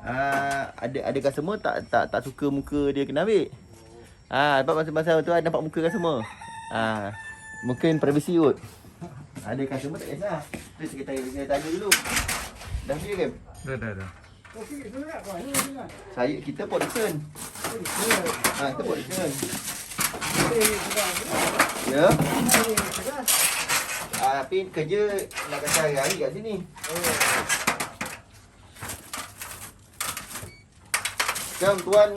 ada customer tak suka muka dia kena ambil. Sebab masa tu nampak muka customer. Mungkin privacy kot. Ada customer tak kisah. Terus kita tanya dulu. Dah clear ke? Dah. Okey, tu nak apa? Kita production. Kita production. Ya. Tapi kerja nak kata hari-hari kat sini. Sekarang tuan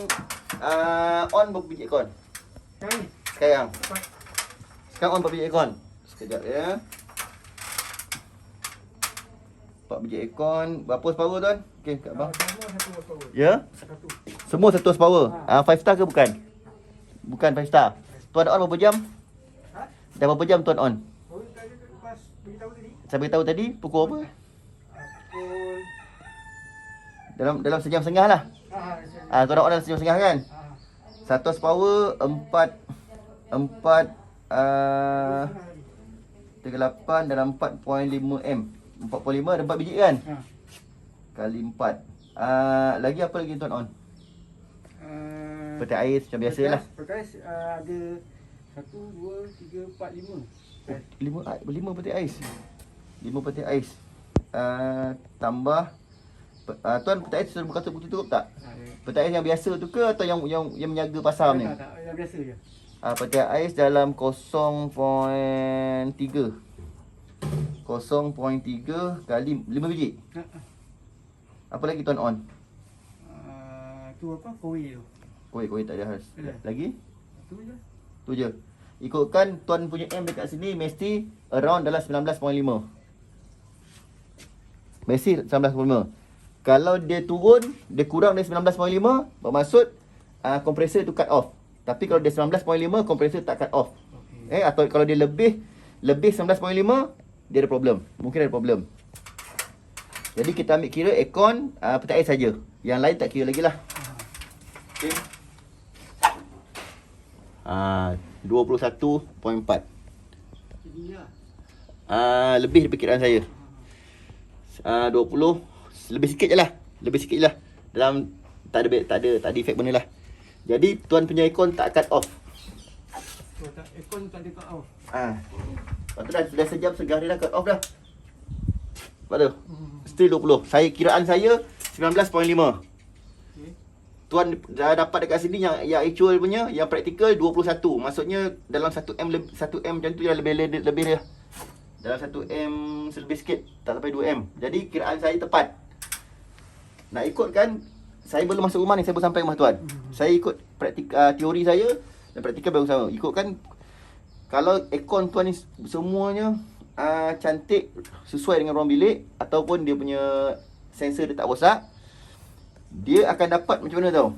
on berapa biji aircon? Sekarang on berapa biji aircon? Sekejap ya. 4 biji aircon. Berapa horsepower tuan? Okey, kat bawah. Ya? Semua 1 horsepower. 5 star ke bukan? Bukan 5 star. Tuan on berapa jam? Dah berapa jam tuan on? Saya beritahu tadi pukul apa? Dalam sejam setengah lah. Tuan on dalam sejam setengah kan? 1 horsepower 38 dalam 4.5 M. 45 ada 4 biji kan? Kali 4. Lagi apa lagi tuan on? Peti ais macam biasa lah. Peti ais ada 1, 2, 3, 4, 5. 5 peti ais. 5 peti ais. Tambah tuan peti ais sudah berkata tutup tak? Peti ais yang biasa tu ke atau yang menjaga pasar ni? Tak, yang biasa je. Peti ais dalam 0.3 kali 5 biji. Apa lagi tuan on? Tu apa? Koi tu. Koi tak ada khas. Lagi? Tu je. Tu je. Ikutkan tuan punya M dekat sini mesti around dalam 19.5. Mesti 19.5. Kalau dia turun, dia kurang dari 19.5, bermaksud kompresor tu cut off. Tapi kalau dia 19.5, kompresor tak cut off. Atau kalau dia lebih 19.5, dia ada problem. Mungkin ada problem. Jadi kita ambil kira aircon peti ais saja. Yang lain tak kira lagi lah. Okay. 21.4. Lebih dari perkiraan saya. 20 lebih sikit je lah. Dalam tak ada efek benda lah. Jadi tuan punya aircon tak cut off. Aircon tak ada cut off. Lepas tu dah sejam segah dia dah cut off dah. Lepas tu still 20. Kiraan saya 19.5. Tuan dah dapat dekat sini yang actual punya, yang praktikal 21. Maksudnya dalam 1M macam tu yang lebih dah. Dalam 1M selebih sikit, tak sampai 2M. Jadi kiraan saya tepat. Nak ikut kan, saya belum masuk rumah ni, saya belum sampai rumah tuan. Saya ikut teori saya dan praktikal baru sama. Ikutkan kalau aircon tuan ni semuanya cantik sesuai dengan ruang bilik ataupun dia punya sensor dia tak rosak, dia akan dapat macam mana tau?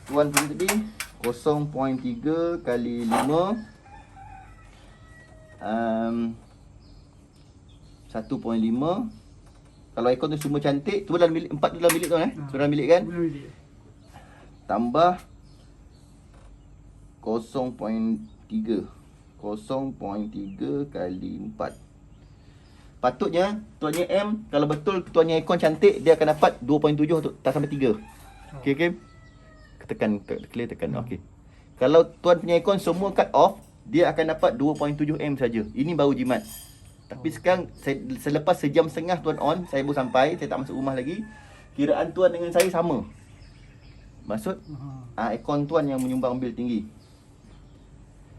Tuan punya tadi 0.3 kali 5 1.5. Kalau aircon tu semua cantik, tu dalam bilik, 4 tu dalam bilik tuan dalam bilik kan? Tambah 0.3 kali 4. Patutnya tuannya M, kalau betul tuannya aircon cantik, dia akan dapat 2.7 tu, tak sampai 3. Okey. Tekan clear tekan. Okey. Kalau tuan punya aircon semua cut off, dia akan dapat 2.7 M saja. Ini baru jimat. Tapi sekarang selepas sejam setengah tuan on, saya baru sampai, saya tak masuk rumah lagi. Kiraan tuan dengan saya sama. Maksud aircon tuan yang menyumbang bil tinggi.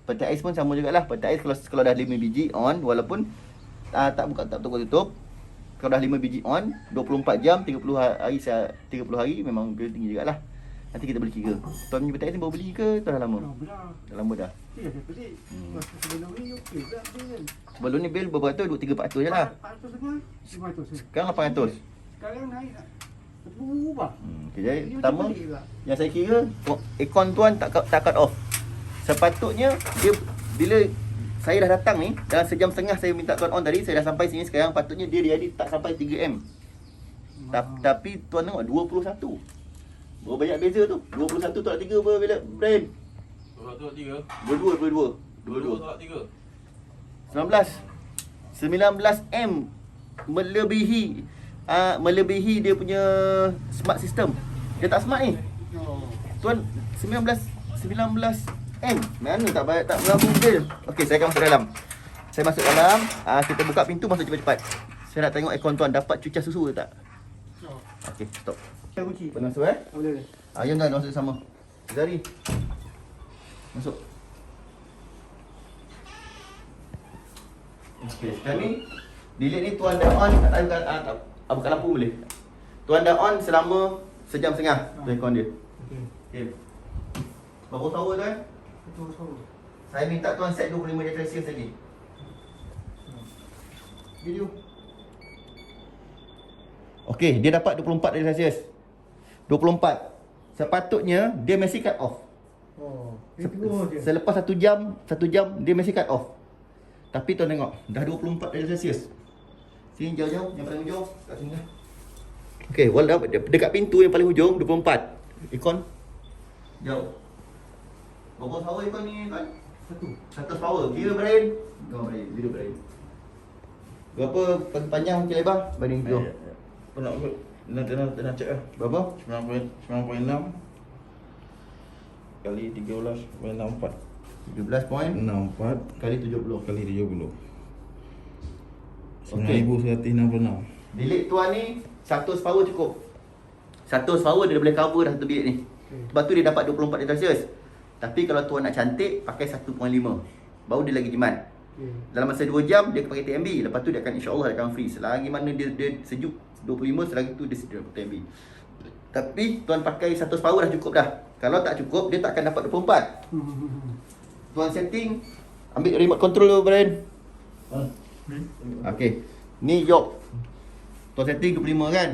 Peti ais pun sama jugalah. Peti ais kalau dah 5 biji on, walaupun tak tutup. Kalau dah 5 biji on, 24 jam, 30 hari memang bil tinggi jugalah. Nanti kita boleh kira. Tuan punya peti ais ni baru beli ke dah lama? Dah lama dah. Sebelum ni bil berapa ratus? 2-3-400 je lah. 400 Sekarang 800. Sekarang naik berubah. Jadi pertama yang saya kira, aircon tuan tak cut off. Sepatutnya dia, bila saya dah datang ni, dalam sejam setengah saya minta tuan on tadi, saya dah sampai sini sekarang, patutnya dia jadi tak sampai 3M. Tapi tuan tengok 21. Berapa banyak beza tu? 21 tolak 3 apa bila Brian? 22 tolak 3. 19 M melebihi melebihi dia punya smart system. Dia tak smart ni. Oh. Tuan 19 M. Mana tak melambung bil. Okey, saya akan masuk dalam. Saya masuk dalam, kita buka pintu, masuk cepat-cepat. Saya nak tengok aircon tuan dapat cucah susu ke tak. Oh. Okey, stop. Saya kunci. Boleh masuk Boleh. Yang kan masuk sama. Zari. Masuk. Okey, sekarang ni delete ni tuan dah on, tak buka lampu boleh. Tuan dah on selama sejam setengah tu aircon dia. Okey. Okey. Berapa tower tuan? Betul sama. Saya minta tuan set 25 darjah Celsius lagi. Video. Okey, dia dapat 24 darjah Celsius. 24. Sepatutnya dia mesti cut off. Oh. Itu je. Selepas 1 jam dia mesti cut off. Tapi tuan tengok, dah 24 darjah Celsius. Sini jauh-jauh, yang paling hujung kat sini. Okey, dekat pintu yang paling hujung 24. Aircon jauh. Berapa power aircon ni tuan? 100 power. Kira Brian. Kau Brian, video Brian. Berapa panjang macam lebar? Banding tu. Kau nak cek lah. Berapa? 9.6 kali 13.64 13.64 kali 70. kali 70 Okey. 9,166. Bilik tuan ni 100 power cukup. 100 power dia boleh cover dah satu bilik ni. Sebab tu dia dapat 24 darjah Celsius. Tapi kalau tuan nak cantik pakai 1.5. Baru dia lagi jimat. Dalam masa 2 jam dia pakai TMB. Lepas tu dia akan insya-Allah dia akan free. Selagi mana dia sejuk 25, selagi tu dia sedia TMB. Tapi tuan pakai 100 power dah cukup dah. Kalau tak cukup dia tak akan dapat 24. Tuan setting, ambil remote control dulu Brian. Okey. Ni yoke. Tuan setting 25 kan?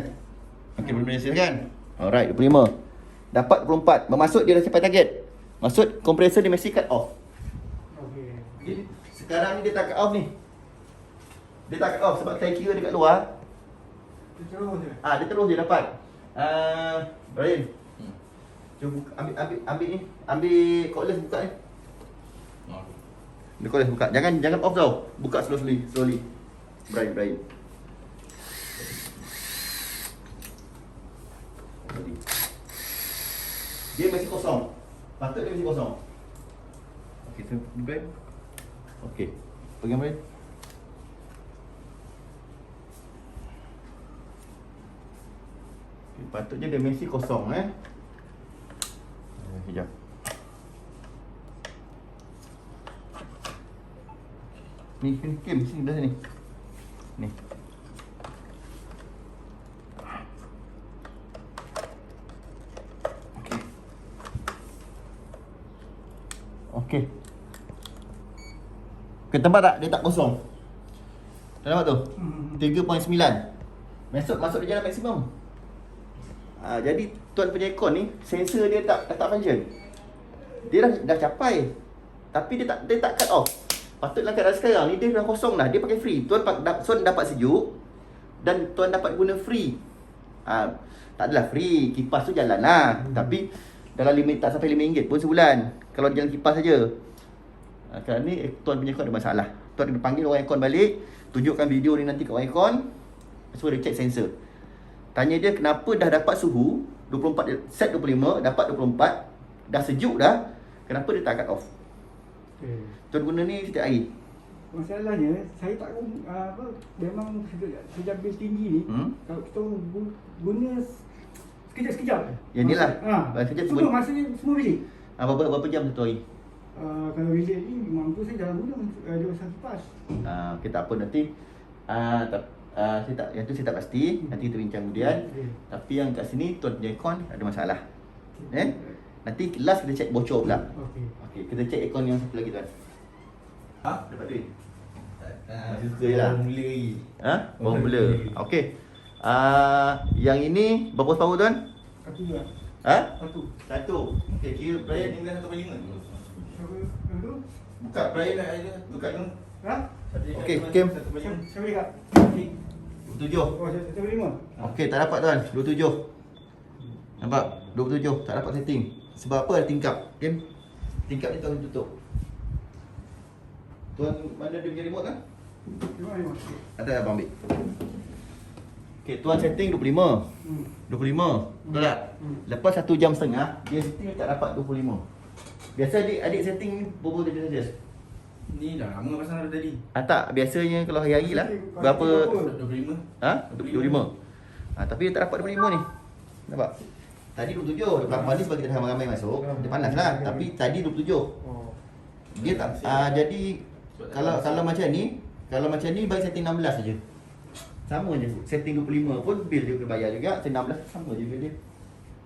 Okey, boleh berhasil kan? Alright, 25. Dapat 24. Bermaksud dia dah capai target. Maksud kompresor dia mesti cut off. Okey. Sekarang ni dia tak cut off ni. Dia tak cut off sebab saya kira dekat luar. Terus je. Dia terus je dapat. Brian. Cuba buka, ambil ni. Ambil cordless buka ni. Dia cordless buka. Jangan off tau. Buka slowly. Brian. Dia masih kosong. Patut dia masih kosong. Okey, tu Brian. Okey. Pegang Brian. Okay, patutnya dia mesti kosong Sekejap. Ni Kim sini dah sini. Ni. Okey. Okey, tempat tak? Dia tak kosong. Tak nampak tu? 3.9. Masuk dia jalan maksimum. Jadi tuan punya aircon ni sensor dia tak function. Dia dah capai. Tapi dia tak cut off. Patutlah keadaan sekarang ni dia dah kosong dah. Dia pakai free. Tuan dapat sejuk dan tuan dapat guna free. Tak adalah free. Kipas tu jalan lah. Tapi dalam limit tak sampai RM5 pun sebulan. Kalau dia jalan kipas saja. Sekarang ni tuan punya aircon ada masalah. Tuan kena panggil orang aircon balik, tunjukkan video ni nanti kat orang aircon. Suruh dia check sensor. Tanya dia kenapa dah dapat suhu 24, set 25, dapat 24, dah sejuk dah, kenapa dia tak cut off? Tuan guna ni setiap hari. Masalahnya saya tak memang sejak bil tinggi ni kalau kita guna sekejap-sekejap. Yang ni lah. Sekejap semua masanya semua bilik. Berapa jam satu hari? Kalau bilik ni mampu saya dalam guna dia pasal kipas. Okey, tak apa nanti. Yang tu saya tak pasti. Nanti kita bincang kemudian. Tapi yang kat sini tuan punya aircon ada masalah. Nanti last kita check bocor pula. Okey, kita check aircon yang satu lagi tuan. Dapat duit? Masih suka je lah. Baru mula. Okey. Yang ini berapa power tuan? Satu je. Satu. Okey, kira Brian ni dah 1.5. Buka Brian buka ni. Okey, Kim. Saya beri kat 27. Oh, saya 1.5. Okey, tak dapat tuan. 27. Nampak? 27. Tak dapat setting. Sebab apa ada tingkap? Kim. Tingkap ni tuan tutup. Tuan mana dia punya remote kan? Terima kasih. Ada abang ambil. Okey, tuan setting 25. 25. Betul tak? Lepas 1 jam setengah, dia setting tak dapat 25. Biasa adik setting berapa darjah Celsius? Ni dah lama pasal dah tadi. Tak, biasanya kalau hari-hari lah. Berapa? 25. Ha? 25. Tapi dia tak dapat 25 ni. Nampak? Tadi 27, 28 ni sebab kita dah ramai-ramai masuk, dia panas lah. Tapi tadi 27. Oh. Dia tak jadi kalau macam ni bagi setting 16 saja. Sama je. Setting 25 pun bil dia kena bayar juga. Setting 16 sama je bil dia.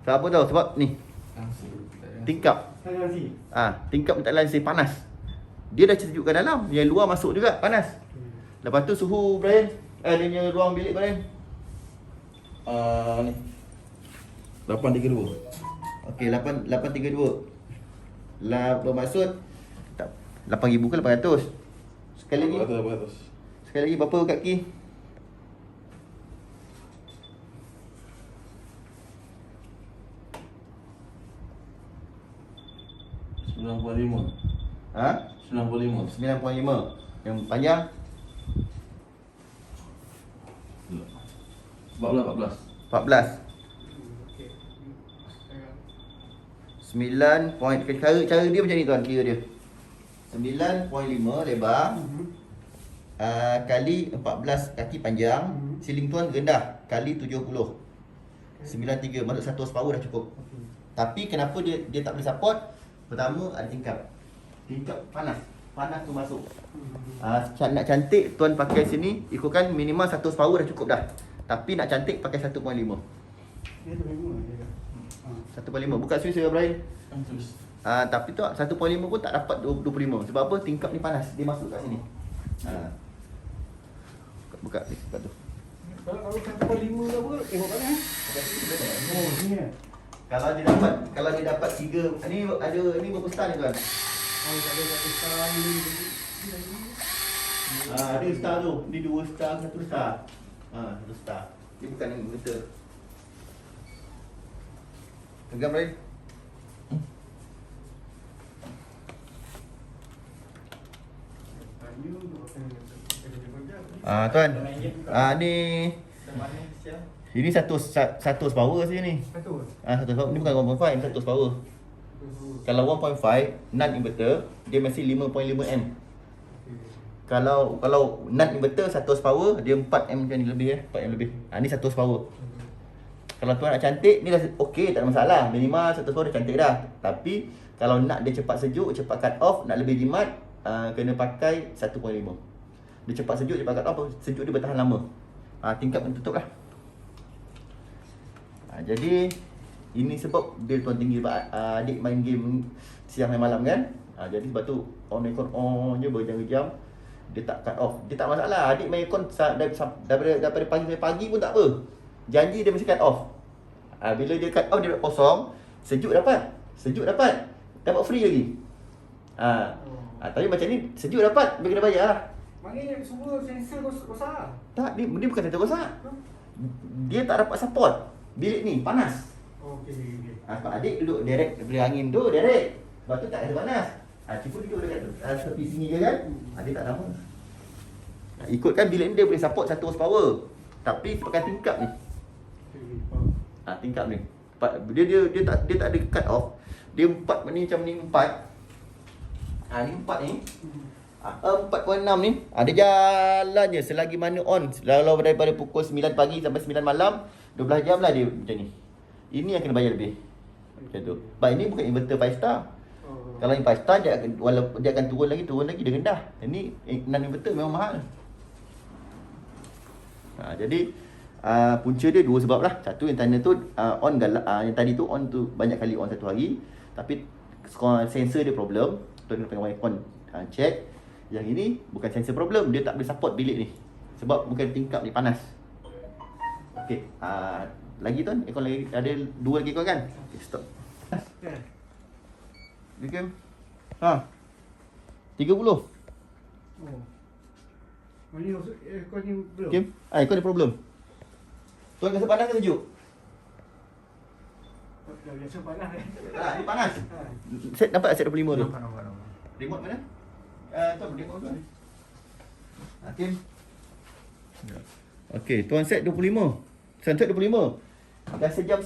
Sebab apa tahu? Sebab ni tingkap. Tingkap tak langsir panas. Dia dah sejukkan dalam, yang luar masuk juga panas. Lepas tu suhu Brian, dia punya ruang bilik Brian. Ni 832. Okey, 832. Bermaksud tak 8,000 ke 800? Sekali lagi. 800. Sekali lagi berapa kat key? Ha? 95. 9.5. Yang panjang 14. 14. 9 point cara dia macam ni tuan, kira dia. 9.5 lebar. Kali 14 kaki panjang, siling tuan rendah kali 70. 93 maksud 1 horsepower dah cukup. Tapi kenapa dia tak boleh support? Pertama ada tingkap. Tingkap panas tu masuk. Nak cantik tuan pakai sini ikutkan minimal 1 horsepower dah cukup dah. Tapi nak cantik pakai 1.5. Dia tu memang dia. 1.5 buka switch ya Brian. Tapi tu 1.5 pun tak dapat 25. Sebab apa? Tingkap ni panas. Dia masuk kat sini. Buka ni buka tu. Kalau 1.5 ke apa? Tengok kat ni. Oh, ni eh. Kalau dia dapat 3 ni ada ni berapa star ni tuan? Oh, tak ada satu star ni. Ada star tu. Ni 2 star, 1 star. 1 star. Dia bukan yang meter. Pegang Brian. Tuan. Ini satu horsepower saja ni. Satu. 1 horsepower. Ni bukan 1.5, 1 horsepower. Kalau 1.5 non inverter dia mesti 5.5 M. Kalau non inverter 1 horsepower dia 4 M macam ni lebih 4 M lebih. Ni 1 horsepower. Kalau tuan nak cantik ni dah okey, tak ada masalah. Minimal 1 horsepower dah cantik dah. Tapi kalau nak dia cepat sejuk, cepat cut off, nak lebih jimat, kena pakai 1.5. Dia cepat sejuk, cepat cut off, sejuk dia bertahan lama. Tingkap kena tutup lah. Jadi ini sebab bil tuan tinggi sebab adik main game siang dan malam kan. Jadi sebab tu on aircon on je berjam-jam. Dia tak cut off. Dia tak masalah. Adik main aircon daripada pagi sampai pagi pun tak apa. Janji dia mesti cut off. Bila dia cut off dia kosong, sejuk dapat. Dapat free lagi. Tapi macam ni sejuk dapat, dia kena bayar lah. Maknanya semua sensor rosak. Tak, dia bukan sensor rosak. Dia tak dapat support. Bilik ni panas. Okey. Sebab adik duduk direct daripada angin tu, direct. Lepas tu tak ada panas. Cipu duduk dekat tepi sini je kan. Dia tak sama. Ikutkan bilik ni dia boleh support 1 horsepower. Tapi pakai tingkap ni. Tingkap ni. Dia tak ada cut off. Dia 4 ni macam ni 4. Ni 4 ni. 4.6 ni ada jalan je selagi mana on. Kalau daripada pukul 9 pagi sampai 9 malam 12 jam lah dia macam ni. Ini yang kena bayar lebih. Macam tu. Sebab ini bukan inverter 5 star. Kalau yang 5 star dia akan turun lagi dia rendah. Ini non inverter memang mahal. Jadi punca dia 2 sebab lah. Satu yang tanda tu on yang tadi tu on tu banyak kali on satu hari. Tapi sensor dia problem. Tu kena pegang aircon check. Yang ini bukan sensor problem, dia tak boleh support bilik ni. Sebab bukan tingkap ni panas. Okey, lagi tuan, aircon lagi ada 2 lagi aircon kan? Okay, stop. Okey. 30. Oh. Ini maksud aircon ni belum. Okey. Aircon ada problem. Tuan rasa panas ke sejuk? Dah biasa panas Ni panas. Set nampak set 25 tu. Nampak. Remote mana? Tuan remote tu. Hakim. Okey, tuan set 25. Tuan set 25. Dah sejam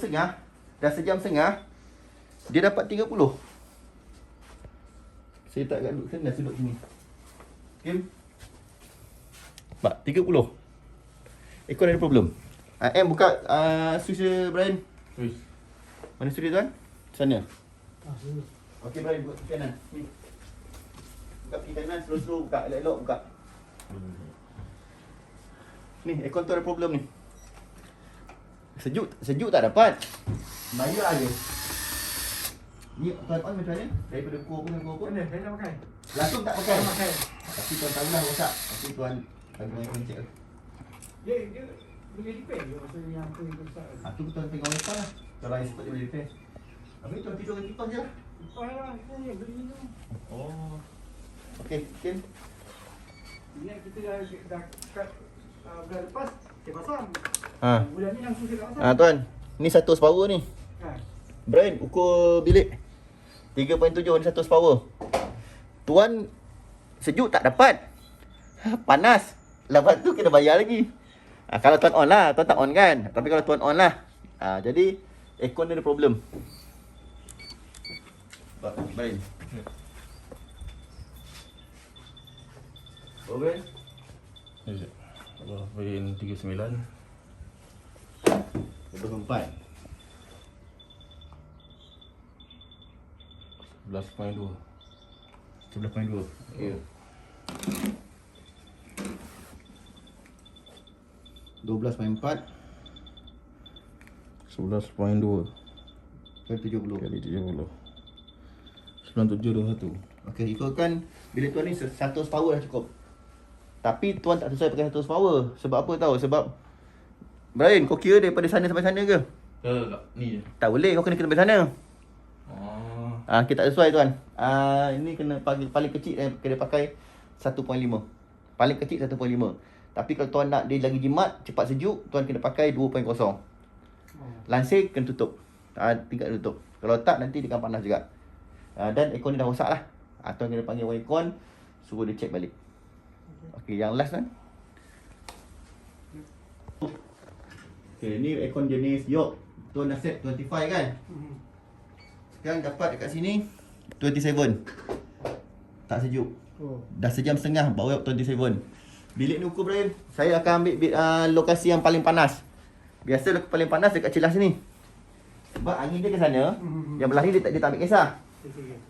setengah. Dia dapat 30. Saya tak kat duduk sana, saya duduk sini. Okey. Pak, 30. Aircon ada problem. M buka switch dia, Brian. Terus. Mana switch dia, tuan? Sana. Ah, dulu. Okey, Brian, buka kiri kanan. Ni. Buka kiri kanan, slow-slow buka. Elok-elok buka. Ni, aircon tu ada problem ni. Sejuk tak dapat. Bayar aje. Ni tuan on macam mana? Daripada core pun. Mana? Saya nak pakai. Langsung tak pakai. Saya pakai. Tapi tuan tahulah rosak. Tapi tuan bagi main cek. Dia boleh repair je masa yang tu besar. Tu tuan tengok wifi lah. Kalau yang sepatutnya boleh repair. Habis tuan tidur dengan kipas je lah. Lepas lah, saya beli tu. Oh. Okey, Kim. Ingat kita dah kat bulan lepas, saya pasang. Ha. Bulan ni langsung saya tak pasang. Tuan. Ni 100 power ni. Ha. Brian, ukur bilik 3.7 ni 100 power. Tuan sejuk tak dapat. Panas. Lepas tu kena bayar lagi. Kalau tuan on lah, tuan tak on kan. Tapi kalau tuan on lah. Jadi aircon dia ada problem. Brian. Oh, Brian. Allah, Pin 39. 24. 11.2. 11.2. Ya. 12.4 11.2 kali 70. kali 70. 9721. Okey, ikutkan bilik tuan ni 100 power dah cukup. Tapi tuan tak sesuai pakai 100 power. Sebab apa tahu? Sebab Brian, kau kira daripada sana sampai sana ke? Tak, ni je. Tak boleh, kau kena sampai sana. Oh. Kita tak sesuai tuan. Ini kena paling kecil kena pakai 1.5. Paling kecil 1.5. Tapi kalau tuan nak dia lagi jimat, cepat sejuk, tuan kena pakai 2.0. Lansir kena tutup. Tinggal tutup. Kalau tak nanti dia akan panas juga. Dan aircon ni dah rosak lah. Tuan kena panggil orang aircon, suruh dia check balik. Okey, yang last kan. Okey, ni aircon jenis York. Tuan dah set 25 kan? Sekarang dapat dekat sini 27. Tak sejuk. Oh. Dah sejam setengah bawa 27. Bilik ni ukur Brian. Saya akan ambil lokasi yang paling panas. Biasa paling panas dekat celah sini. Sebab angin dia ke sana, yang belah ni dia tak ambil kisah.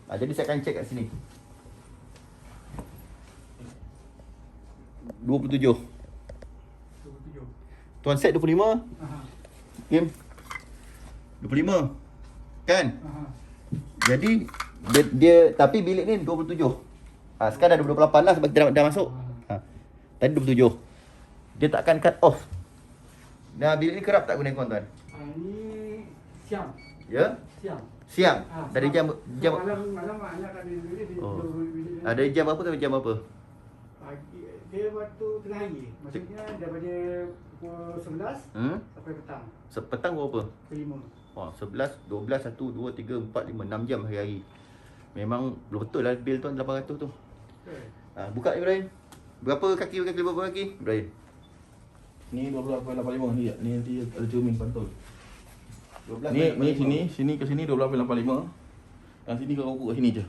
Jadi saya akan check kat sini. 27. 27. Tuan set 25. Aha. Game 25. Kan? Aha. Jadi dia tapi bilik ni 27. Sekarang dah 28 lah sebab kita dah masuk. Tadi 27. Dia tak akan cut off. Nah, bilik ni kerap tak guna aircon tuan? Ni siang. Ya? Siang. Siang. Dari siang. jam Malam anak ada bilik dia. Oh. Dari jam berapa sampai jam berapa? Pagi dia waktu tengah hari. Maksudnya daripada pukul 11 sampai petang. Petang berapa? Pukul 5. 11, 12, 1, 2, 3, 4, 5, 6 jam hari-hari. Memang belum betul lah bil tuan 800 tu. Betul. Buka ni Brian. Berapa kaki berapa kaki? Brian. Ni 12.85 ni. Ni nanti ada cermin pantul. 12 Sini ke sini 12.85. Yang sini kau ukur kat sini je.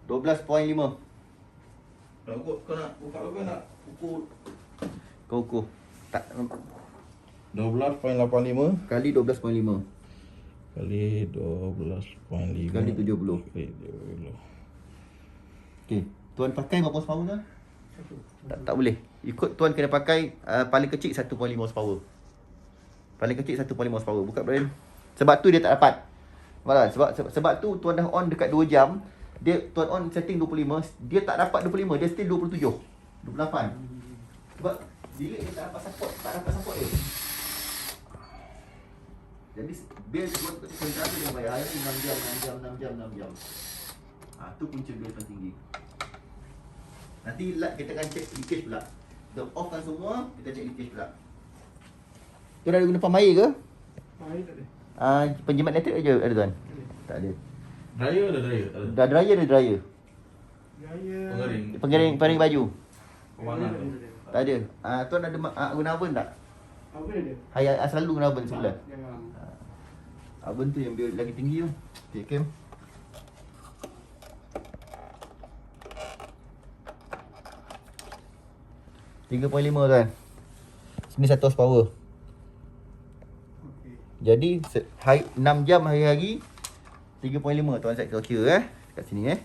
$12.5. Kau ukur, kau nak buka apa nak ukur? Kau ukur. Tak 12.85 kali 12.5 kali 12.5 kali 70. kali 70. Okey, tuan pakai berapa horsepower tuan? Satu. Tak boleh. Ikut tuan kena pakai paling kecil 1.5 horsepower. Paling kecil 1.5 horsepower. Buka Brian. Sebab tu dia tak dapat. Sebab tu tuan dah on dekat 2 jam. Dia tuan on setting 25, dia tak dapat 25, dia still 27. 28. Sebab bilik dia tak dapat support dia. Jadi bil buat kontrak dia bayar hari 6 jam. Tu punca bil paling tinggi. Nanti kita akan check leakage pula. Kita offkan semua, kita check leakage pula. Tuan ada guna pump air ke? Air tak ada. Penjimat elektrik aja ada tuan? Tak ada. Tak ada. Dryer ada dryer. Tak ada. Dah dryer ada dryer. Pengering. Pengering baju. Pewarna. Tak ada. Tuan ada guna oven tak? Apa dia ada? Saya selalu guna oven sebulan. Jangan. Oven tu yang biar lagi tinggi tu. Okey, Kim. RM3.5 tuan. Sini 1 horsepower. Okey. Jadi 6 jam hari-hari 3.5 tuan set kira kat sini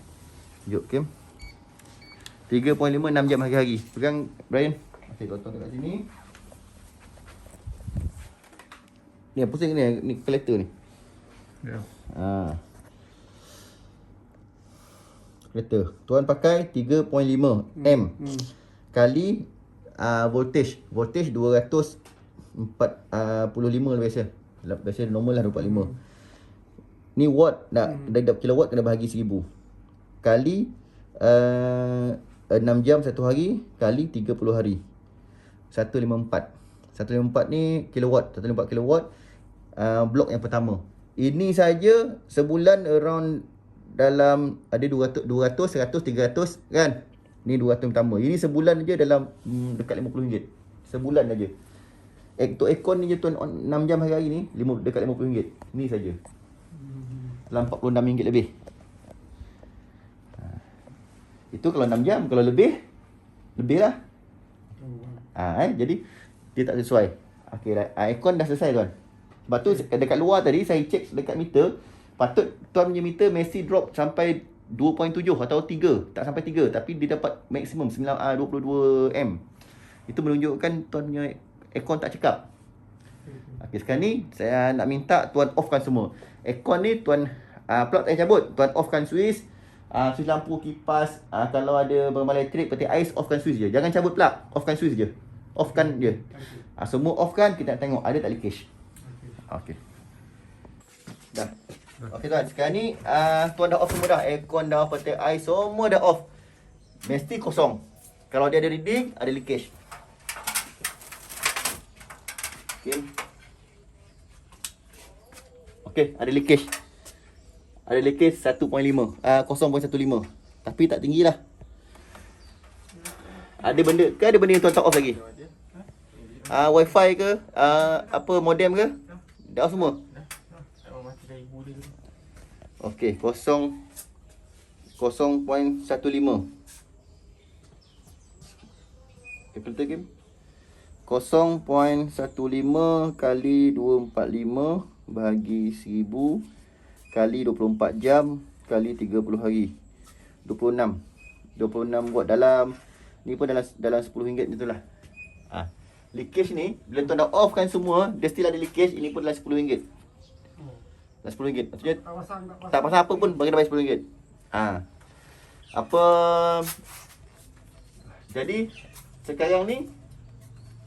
Jom Kim. 3.5 6 jam hari-hari. Pegang Brian. Okey, tuan kat sini. Ni pusing ni collector ni. Ya. Collector. Tuan pakai 3.5 M kali voltage. Voltage 245 lah biasa. Biasa normal lah 245. Ni watt nak kilowatt kena bahagi 1000. Kali 6 jam 1 hari kali 30 hari. 154. 154 ni kilowatt, 154 kilowatt blok yang pertama. Ini saja sebulan around dalam ada 200, 100, 300 kan. Ni 200 pertama. Ini sebulan aja dalam dekat RM50. Sebulan aja. Untuk aircon ni je tuan 6 jam hari-hari ni dekat RM50. Ni saja. Dalam RM46 lebih. Itu kalau 6 jam, kalau lebih lah. Jadi dia tak sesuai. Okey, aircon dah selesai tuan. Sebab tu dekat luar tadi saya cek dekat meter, patut tuan punya meter mesti drop sampai 2.7 atau 3. Tak sampai 3 tapi dia dapat maksimum 22 M. Itu menunjukkan tuan punya aircon tak cekap. Okey, sekarang ni saya nak minta tuan offkan semua. Aircon ni tuan plug tak cabut. Tuan offkan switch, switch lampu, kipas, kalau ada barang elektrik peti ais offkan switch je. Jangan cabut plug, offkan switch je. Offkan je. Semua offkan, kita nak tengok ada tak leakage. Okey. Dah. Okey tuan, sekarang ni tuan dah off semua dah. Aircon dah, peti ais semua dah off. Mesti kosong. Kalau dia ada reading, ada leakage. Okey. Okey, ada leakage. Ada leakage 1.5. 0.15. Tapi tak tinggilah. Ada benda yang tuan tak off lagi? Wifi ke? Modem ke? Dah off semua? Okey, 0.15. Calculator game. 0.15 kali 245 bahagi 1000 kali 24 jam kali 30 hari. 26 watt dalam ni pun dalam RM10 macam itulah. Leakage ni bila tuan dah off kan semua, dia still ada leakage. Ini pun dalam RM10. Dalam RM10. Maksudnya tak pasal apa pun bagi dapat RM10. Jadi sekarang ni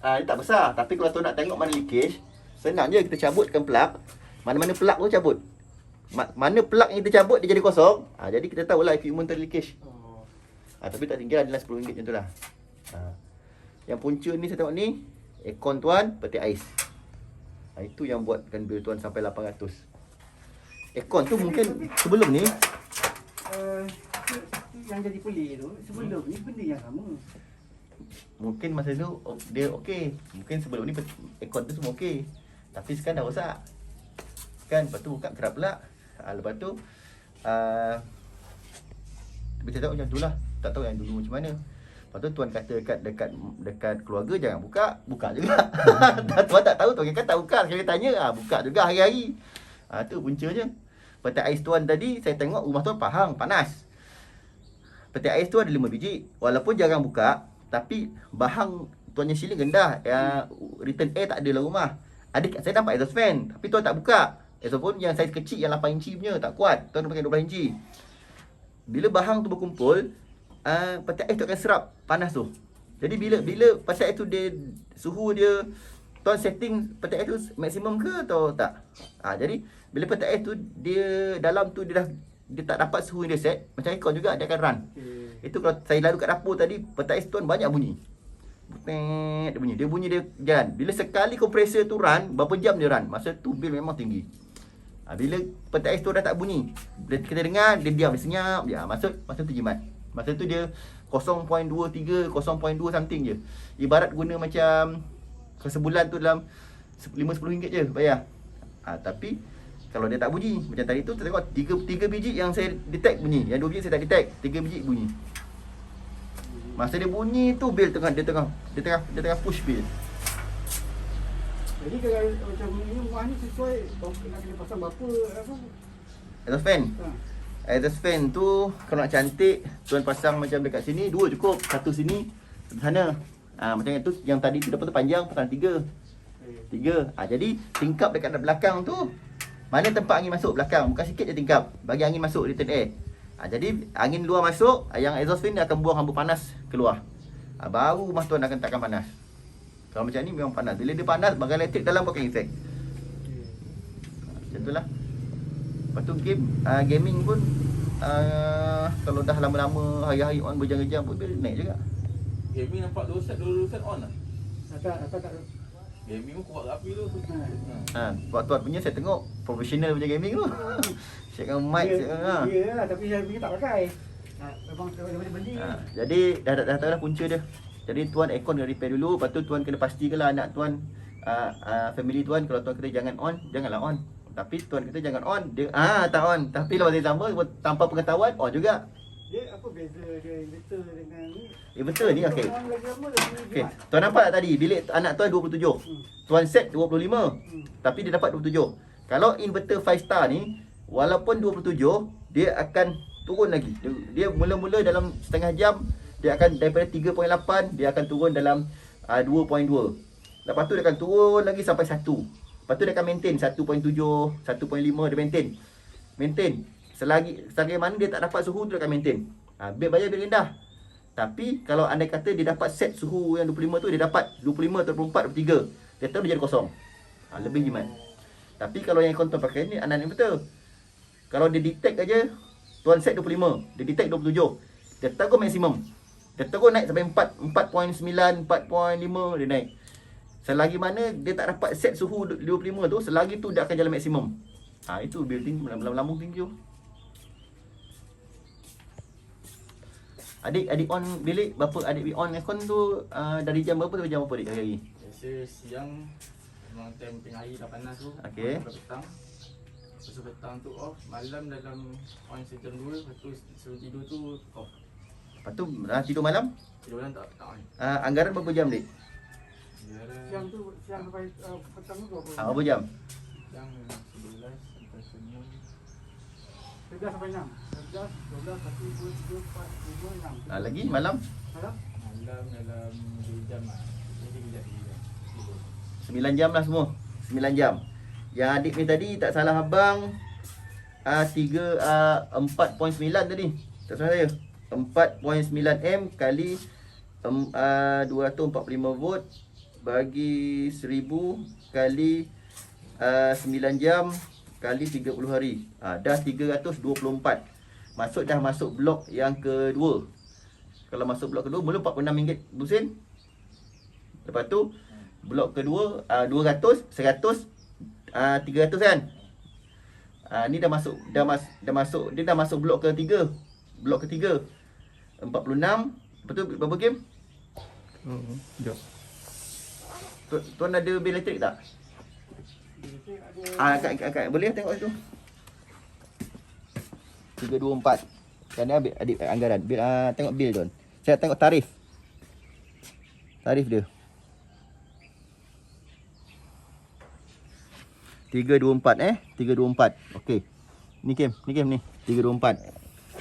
dia tak besar. Tapi kalau tuan nak tengok mana leakage, senang je kita cabutkan plug. Mana-mana plug tu cabut. Mana plug yang kita cabut dia jadi kosong. Jadi kita tahulah equipment tu leakage. Tapi tak tinggal dalam RM10 macam tu lah. Yang punca ni saya tengok ni aircon tuan, peti ais. Itu yang buatkan bil tuan sampai 800. Aircon tu mungkin sebelum ni yang jadi pelik tu sebelum ni benda yang sama. Mungkin masa tu dia okey. Mungkin sebelum ni aircon tu semua okey. Tapi sekarang dah rosak. Kan lepas tu buka kerap pula. Lepas tu kita tahu macam tu lah. Tak tahu yang dulu macam mana. Lepas tu tuan kata dekat keluarga jangan buka juga. Tuan tak tahu, tuan kata tak buka. Sekali tanya, buka juga hari-hari. Tu puncanya. Peti ais tuan tadi saya tengok rumah tuan panas. Peti ais tu ada 5 biji. Walaupun jarang buka, tapi bahang tuannya siling rendah. Return air tak ada dalam rumah. Saya nampak exhaust fan, tapi tuan tak buka. Exhaust fan yang saiz kecil, yang 8 inci punya, tak kuat. Tuan pakai 12 inci. Bila bahang tu berkumpul, peti ais tu akan serap panas tu. Jadi bila peti ais tu dia suhu dia, tuan setting peti ais tu maksimum ke atau tak? Jadi bila peti ais tu dia dalam tu dia tak dapat suhu yang dia set, macam aircon juga dia akan run. Itu kalau saya lalu kat dapur tadi, peti ais tuan banyak bunyi. Dia bunyi dia jalan. Bila sekali kompresor tu run, berapa jam dia run, masa tu bil memang tinggi. Bila petax tu dah tak bunyi, kita dengar dia diam, dia senyap je. Masa tu jimat. Masa tu dia 0.23, 0.2 something je. Ibarat guna macam sebulan tu dalam 5-10 ringgit je bayar. Tapi kalau dia tak bunyi, macam tadi tu kita tengok 3 biji yang saya detect bunyi, yang 2 biji saya tak detect, 3 biji bunyi. Masa dia bunyi tu bil dia tengah push bil. Jadi kalau macam ni rumah ni sesuai nak kena pasang berapa apa? Exhaust fan. Ha. Exhaust fan tu kalau nak cantik, tuan pasang macam dekat sini 2 cukup. Satu sini, satu sana. Macam tu yang tadi tu dapat tu panjang, pasang 3. 3. Jadi tingkap dekat belakang tu, mana tempat angin masuk belakang, bukan sikit je tingkap. Bagi angin masuk return air. Jadi angin luar masuk, yang exhaust fan dia akan buang hamba panas keluar. Baru rumah tuan akan takkan panas. Kalau macam ni memang panas. Bila dia panas, bagai elektrik dalam pun akan efek. Macam tu lah. Lepas tu gaming pun kalau dah lama-lama hari-hari on berjam-jam pun dia naik juga. Gaming nampak 2 set on lah. Tak. Gaming pun kuat api tu. Tuan punya saya tengok profesional punya gaming tu. Siapkan mic, siapkan. Ya lah, tapi saya punya tak pakai. Memang daripada beli. Jadi dah tahu dah punca dia. Jadi tuan aircon kena repair dulu. Lepas tu tuan kena pastikanlah anak tuan, family tuan, kalau tuan kata jangan on, janganlah on. Tapi tuan kata jangan on, dia tak on. Tapi lepas dia sama tanpa pengetahuan on juga. Dia apa beza dia inverter dengan ni? Inverter ni okey. Orang lagi lama lagi Okey. jimat. Tuan nampak tak tadi bilik anak tuan 27. Tuan set 25. Tapi dia dapat 27. Kalau inverter 5 star ni walaupun 27, dia akan turun lagi. Dia mula-mula dalam setengah jam dia akan daripada 3.8 dia akan turun dalam 2.2. Lepas tu dia akan turun lagi sampai 1. Lepas tu dia akan maintain 1.7, 1.5 dia maintain. Selagi mana dia tak dapat suhu tu dia akan maintain. Bil bayar bil rendah. Tapi kalau andai kata dia dapat set suhu yang 25 tu, dia dapat 25, 24, 23, dia tahu dia jadi kosong. Lebih jimat. Tapi kalau yang tuan pakai ni anak inverter, kalau dia detect aja, tuan set 25, dia detect 27, dia tegur maksimum. Dia tegur naik sampai 4.9, 4.5 dia naik. Selagi mana dia tak dapat set suhu 25 tu, selagi tu dia akan jalan maksimum. Itu bil tinggi, lambung tinggi tu. Adik on bilik berapa? Adik on aircon tu dari jam berapa sampai jam berapa adik hari-hari? Biasa siang memang time tengah hari dah panas tu. Okey. Sampai petang. Lepas tu petang tu off. Malam dalam on sejam 2. Lepas tu sebelum tidur tu off. Lepas tu tidur malam? Tidur malam tak on. Anggaran berapa jam dik? Siang sampai petang tu berapa? Berapa jam? Siang 11 sampai 9. 11 sampai 6. 11, 12, 1, 2, 3, 4, 5, 6. Lagi malam? Malam? Malam dalam 2 jam lah. Jadi kejap tidur. 9 jam lah semua. 9 jam. Yang adik ni tadi tak salah abang 4.9 tadi. Tak salah saya. 4.9 M kali 245 volt bagi 1000 kali 9 jam kali 30 hari. Dah 324. Dah masuk blok yang kedua. Kalau masuk blok kedua mula RM46 busen. Lepas tu blok kedua 200, 100, 300 kan. Ni dah masuk dia dah masuk blok ketiga. Blok ketiga 46. Lepas tu berapa game? Sekejap. Tuan ada bil elektrik tak? Akak boleh tengok situ. 324. Kan dia adik anggaran. Bil tengok bil tuan. Saya tengok tarif. Tarif dia. 324 324. Okey. Ni game ni 324.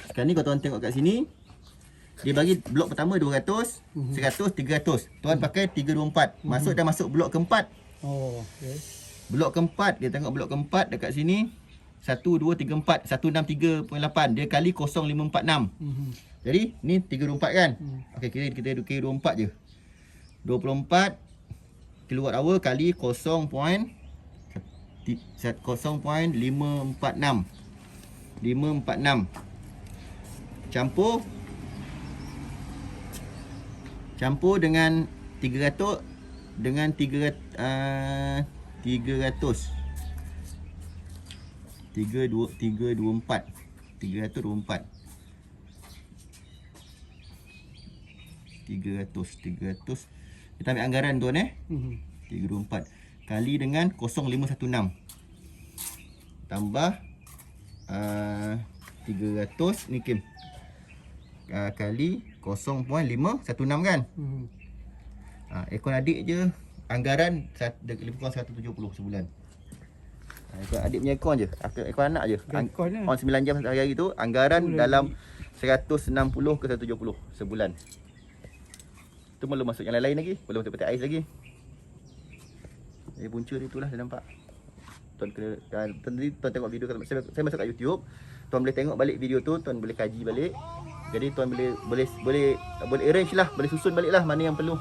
Sekarang ni kalau tuan tengok kat sini, dia bagi blok pertama 200, 100, 300. Tuan pakai 324. Dah masuk blok keempat. Oh, okey. Blok keempat, dia tengok blok keempat dekat sini. 1, 2, 3, 4. 163.8. Dia kali 0546. Jadi, ni 324 kan? Okey, kita kira 24 je. 24 kilowatt hour kali 0.546. 546. Campur dengan 300 dengan 300. 324. 300. Kita ambil anggaran tuan 324 kali dengan 0516 tambah 300 ni Kim, kali 0.516 kan. Aircon adik je anggaran lebih kurang 170 sebulan. Aircon adik punya aircon je, aircon anak je. Aircon lah. On 9 jam sehari tu anggaran dalam 160 ke 170 sebulan. Tu belum masuk yang lain-lain lagi, belum masuk peti ais lagi. Punca dia itulah, dah nampak. Tuan kena tuan tengok video saya masuk kat YouTube. Tuan boleh tengok balik video tu, tuan boleh kaji balik. Jadi tuan boleh arrange lah, boleh susun balik lah mana yang perlu.